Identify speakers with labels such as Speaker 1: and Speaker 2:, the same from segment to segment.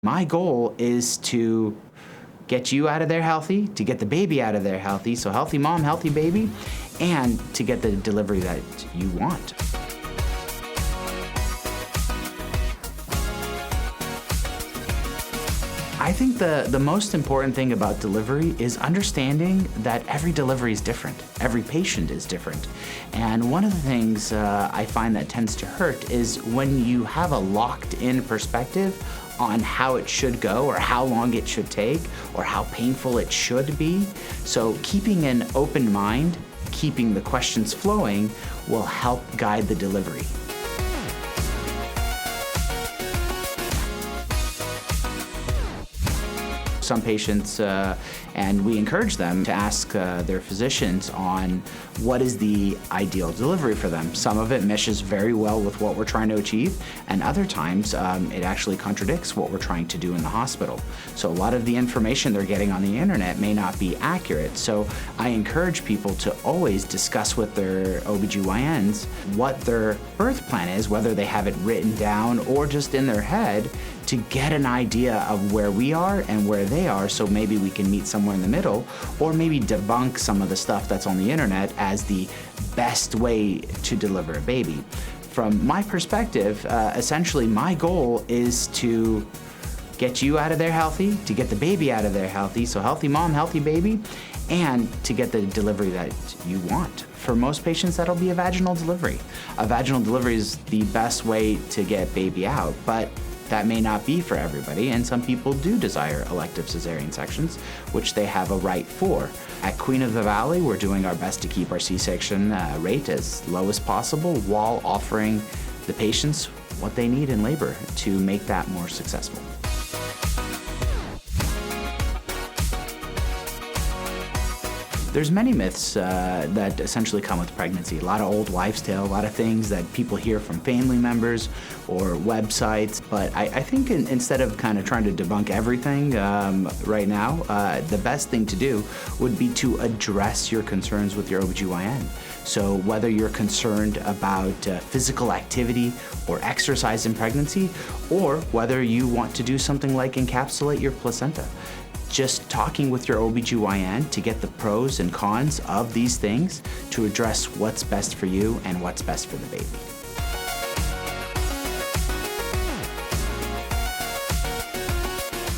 Speaker 1: My goal is to get you out of there healthy, to get the baby out of there healthy, so healthy mom, healthy baby, and to get the delivery that you want. I think the most important thing about delivery is understanding that every delivery is different. Every patient is different. And one of the things I find that tends to hurt is when you have a locked-in perspective on how it should go or how long it should take or how painful it should be. So keeping an open mind, keeping the questions flowing will help guide the delivery. Some patients, and we encourage them to ask their physicians on what is the ideal delivery for them. Some of it meshes very well with what we're trying to achieve, and other times it actually contradicts what we're trying to do in the hospital. So a lot of the information they're getting on the internet may not be accurate. So I encourage people to always discuss with their OB-GYNs what their birth plan is, whether they have it written down or just in their head, to get an idea of where we are and where they are, so maybe we can meet somewhere in the middle, or maybe debunk some of the stuff that's on the internet as the best way to deliver a baby. From my perspective, essentially my goal is to get you out of there healthy, to get the baby out of there healthy, so healthy mom, healthy baby, and to get the delivery that you want. For most patients, that'll be a vaginal delivery. A vaginal delivery is the best way to get baby out, but that may not be for everybody, and some people do desire elective cesarean sections, which they have a right for. At Queen of the Valley, we're doing our best to keep our C-section rate as low as possible while offering the patients what they need in labor to make that more successful. There's many myths that essentially come with pregnancy. A lot of old wives' tale, a lot of things that people hear from family members or websites. But I think instead of kind of trying to debunk everything right now, the best thing to do would be to address your concerns with your OB-GYN. So whether you're concerned about physical activity or exercise in pregnancy, or whether you want to do something like encapsulate your placenta, just talking with your OB-GYN to get the pros and cons of these things to address what's best for you and what's best for the baby.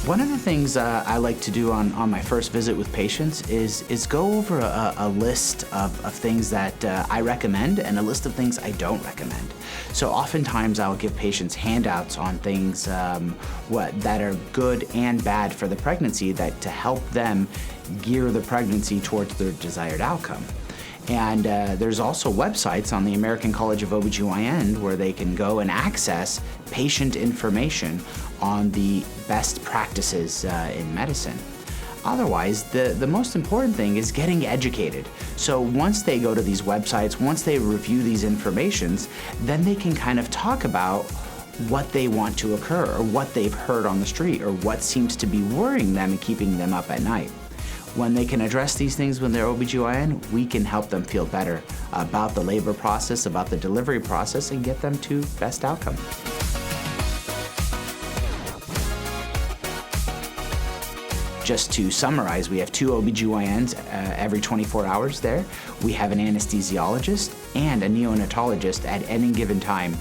Speaker 1: One of the things I like to do on my first visit with patients is go over a list of things that I recommend and a list of things I don't recommend. So oftentimes I'll give patients handouts on things that are good and bad for the pregnancy to help them gear the pregnancy towards their desired outcome. And there's also websites on the American College of OB-GYN where they can go and access patient information on the best practices in medicine. Otherwise, the most important thing is getting educated. So once they go to these websites, once they review these informations, then they can kind of talk about what they want to occur or what they've heard on the street or what seems to be worrying them and keeping them up at night. When they can address these things with their OB-GYN, we can help them feel better about the labor process, about the delivery process, and get them to best outcome. Just to summarize, we have 2 OB-GYNs every 24 hours there. We have an anesthesiologist and a neonatologist at any given time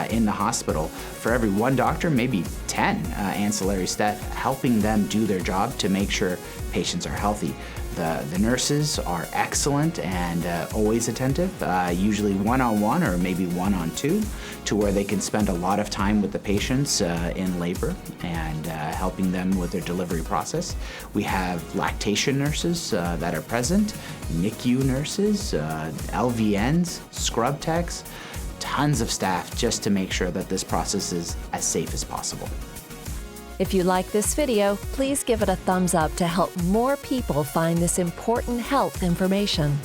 Speaker 1: in the hospital. For every 1 doctor, maybe 10 ancillary staff helping them do their job to make sure patients are healthy. The nurses are excellent and always attentive, usually one-on-one or maybe one-on-two, to where they can spend a lot of time with the patients in labor and helping them with their delivery process. We have lactation nurses that are present, NICU nurses, LVNs, scrub techs, tons of staff just to make sure that this process is as safe as possible.
Speaker 2: If you like this video, please give it a thumbs up to help more people find this important health information.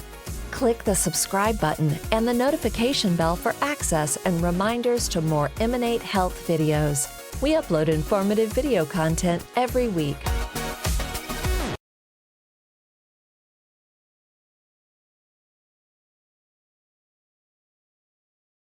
Speaker 2: Click the subscribe button and the notification bell for access and reminders to more Emanate Health videos. We upload informative video content every week.